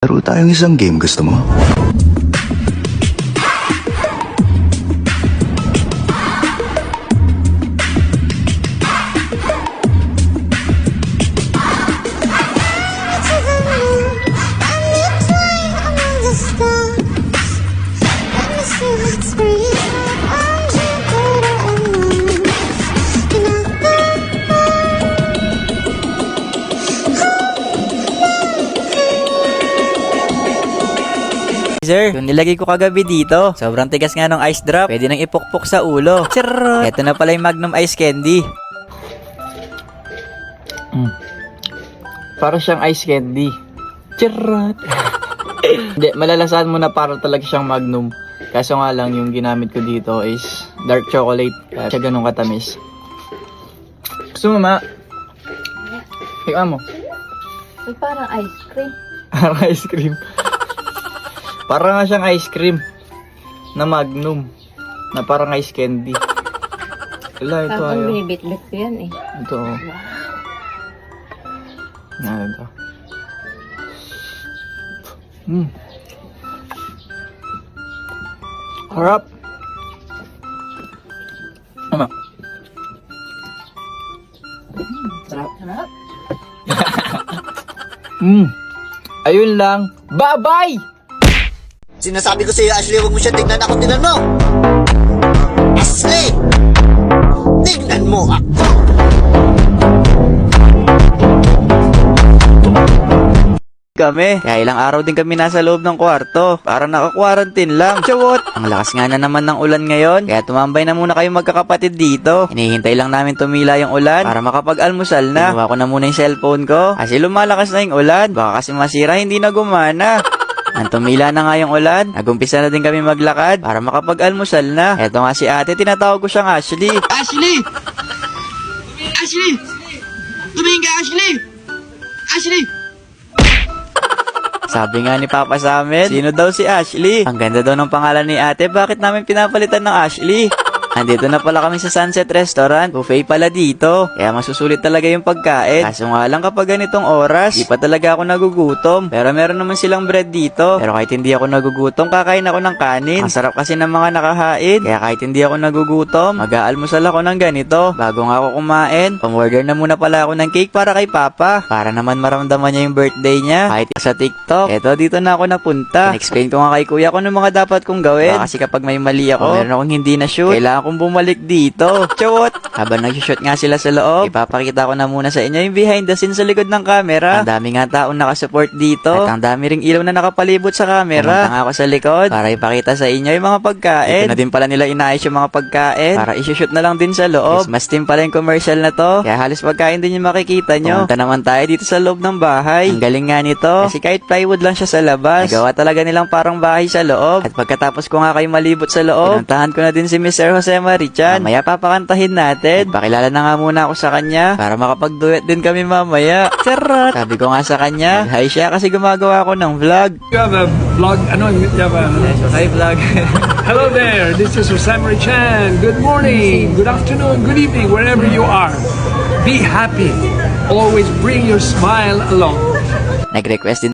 Laro tayong isang game, gusto mo? Sir, yung nilagay ko kagabi dito, sobrang tigas nga ng ice drop. Pwede nang ipukpok sa ulo. Charot! Ito na pala yung Magnum Ice Candy. Para siyang ice candy. Charot! Hindi, malalasahan mo na para talaga siyang Magnum. Kaso nga lang, yung ginamit ko dito is dark chocolate. Kaya siya ganun katamis. Gusto mo, ma? Ikaw mo. Ay, parang ice cream. Parang ice cream. Parang nga siyang ice cream na Magnum na parang ice candy. Wala, ito Tapos ayaw. binibit-bit ko yan eh. Ito. Yan ito. Harap. Ano? Sarap. Sarap. Ayun lang. Bye-bye! Sinasabi ko sa iyo, Ashley, huwag mo siya tignan ako, tignan mo! Ashley! Tignan mo ako! Kami. Kaya ilang araw din kami nasa loob ng kwarto. Para naka-quarantine lang. Chawot! Ang lakas nga na naman ng ulan ngayon. Kaya tumambay na muna kayo magkakapatid dito. Hinihintay lang namin tumila yung ulan para makapag-almusal na. Kinuha ko na muna yung cellphone ko. Kasi lumalakas na yung ulan. Baka kasi masira, hindi na gumana. Ang tumila na nga yung ulan, nagumpisa na din kami maglakad para makapag-almusal na. Eto nga si ate, tinatawag ko siyang Ashley. Ashley! Ashley! Tumingin ka, Ashley! Ashley! Sabi nga ni Papa sa amin, sino daw si Ashley? Ang ganda daw ng pangalan ni ate, bakit namin pinapalitan ng Ashley? Andito na pala kami sa Sunset Restaurant. Buffet pala dito. Kaya masusulit talaga yung pagkain. Kaso nga lang kapag ganitong oras, di pa talaga ako nagugutom. Pero meron naman silang bread dito. Pero kahit hindi ako nagugutom, kakain ako ng kanin. Ang sarap kasi ng mga nakahain. Kaya kahit hindi ako nagugutom, mag-aalmusal ako ng ganito. Bago nga ako kumain, pamorder na muna pala ako ng cake para kay Papa. Para naman maramdaman niya yung birthday niya. Kahit sa TikTok. Eto, dito na ako napunta. In-explain ko nga kay kuya kung ano mga dapat kong gawin. Kasi kapag may mali ako, meron akong hindi na shoot, kailangan kung bumalik dito. Chawot! Habang nag-shoot nga sila sa loob, ipapakita ko na muna sa inyo yung behind the scenes sa likod ng camera. Ang dami nga taong nakasupport dito. At ang dami ring ilaw na nakapalibot sa camera. Pumunta nga ako sa likod para ipakita sa inyo yung mga pagkain. Ito na din pala nila inayos yung mga pagkain para isushoot na lang din sa loob. Mas team pala yung commercial na to. Kaya halos pagkain din yung makikita nyo. Pumunta naman tayo dito sa loob ng bahay. Ang galing nga nito. Kasi kahit plywood lang siya sa labas, nagawa talaga nilang parang bahay sa loob. At pagkatapos ko nga kayo malibot sa loob, pinuntahan ko na din si Mr. Jose Marichan. Mamaya papakantahin natin. Pakilala na nga muna ako sa kanya para makapag-duet din kami mamaya. Charot! Sabi ko nga sa kanya, hi siya kasi gumagawa ako ng vlog. You have a vlog, you have a... Hi vlog. Hello there, this is Rosemary Chan. Good morning, good afternoon, good evening, wherever you are. Be happy. Always bring your smile along. Nag-request din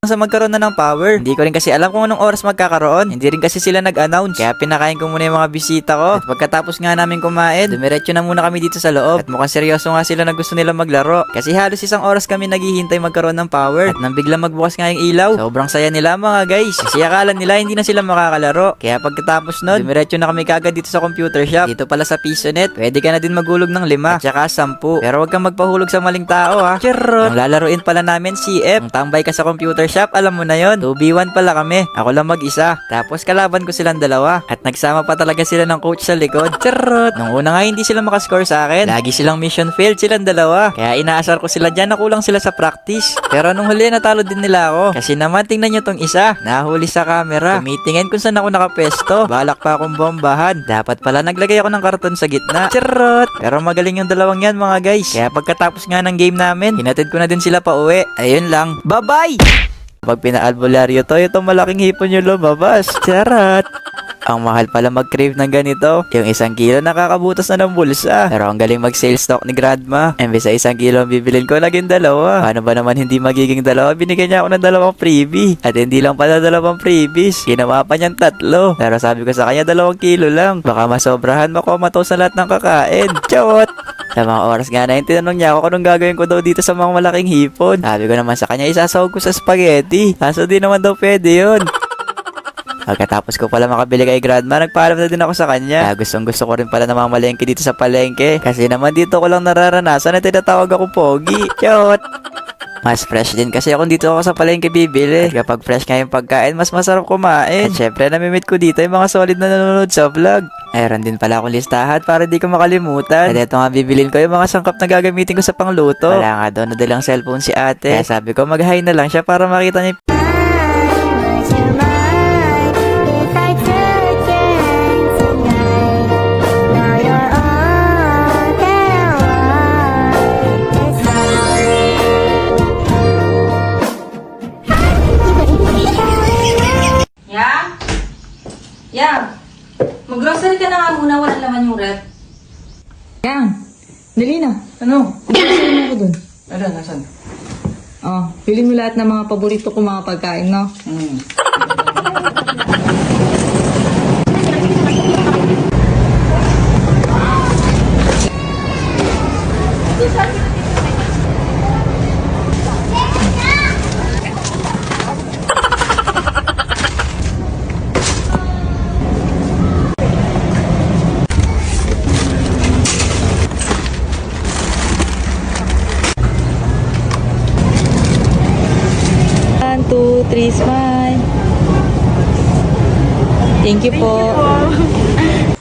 sa magkaroon na ng power. Hindi ko rin kasi alam kung anong oras magkakaroon. Hindi rin kasi sila nag-announce. Kaya pinakain ko muna yung mga bisita ko. At pagkatapos nga namin kumain, dumiretso na muna kami dito sa loob. At mukhang seryoso nga sila na gusto nila maglaro. Kasi halos isang oras kami naghihintay magkaroon ng power. At nang biglang magbukas nga yung ilaw, sobrang saya nila mga guys. Kasi akala nila hindi na sila makakalaro. Kaya pagkatapos nun, dumiretso na kami kagad dito sa computer shop. Dito pala sa PisoNet, pwede ka na din maghulog ng 5 at saka 10. Pero wag kang magpahulog sa maling tao ha. Charot! Ang lalaruin pala namin CF. Ang tambay ka sa computer shop, alam mo na yon. 2v1 pala kami. Ako lang mag-isa. Tapos kalaban ko silang dalawa. At nagsama pa talaga sila ng coach sa likod. Charot! Nung una nga hindi sila makascore sa akin. Lagi silang mission failed silang dalawa. Kaya inaasar ko sila dyan na kulang sila sa practice. Pero nung huli natalo din nila ako. Kasi naman tingnan nyo tong isa. Nahuli sa camera. Tumitingin kung saan ako nakapesto. Balak pa akong bombahan. Dapat pala naglagay ako ng karton sa gitna. Charot! Pero magaling yung dalawang yan mga guys. Kaya pagkatapos nga ng game namin, hinatid ko na din sila pa uwi. Ayun lang. Bye-bye! Pag pinaalbularyo to, itong malaking hipon yung lumabas. Charot! Ang mahal pala mag-crave ng ganito. Yung 1 kilo nakakabutas na ng bulsa. Pero ang galing mag-sales stock ni Grandma. Imbes sa 1 kilo ang bibilin ko, naging 2. Paano ba naman hindi magiging 2? Binigyan niya ako ng 2 freebie. At hindi lang pala 2 freebies. Ginawa pa niyang 3. Pero sabi ko sa kanya 2 kilo lang. Baka masobrahan makomato sa lahat ng kakain. Chot! Sa mga oras nga na yung tinanong niya ako kung anong gagawin ko daw dito sa mga malaking hipon. Sabi ko naman sa kanya, isasahog ko sa spaghetti. Kaso di naman daw pwede yun. Pagkatapos ko pala makabili kay Grandma, nagpaalam na din ako sa kanya. Kaya gusto ko rin pala namamalengke dito sa palengke. Kasi naman dito ko lang nararanasan na tinatawag ako pogi. Cute! Mas fresh din kasi ako dito ako sa palengke bibili. At kapag fresh nga yung pagkain, mas masarap kumain. At syempre, namimit ko dito yung mga solid na nanonood sa vlog. Mayroon din pala akong listahan para di ko makalimutan. At eto nga bibilin ko yung mga sangkap na gagamitin ko sa pangluto. Wala nga daw na dalang cellphone si ate. Kaya sabi ko mag-hi na lang siya para makita niya yung Yang, mag-grocery ka na nga muna, walang laman yung rep. Yang, dali na. Ano? Grocery mo ako dun. Ano, nasan? Oh, pili mo lahat ng mga paborito ko mga pagkain, no? One, two, three, smile. Thank you po.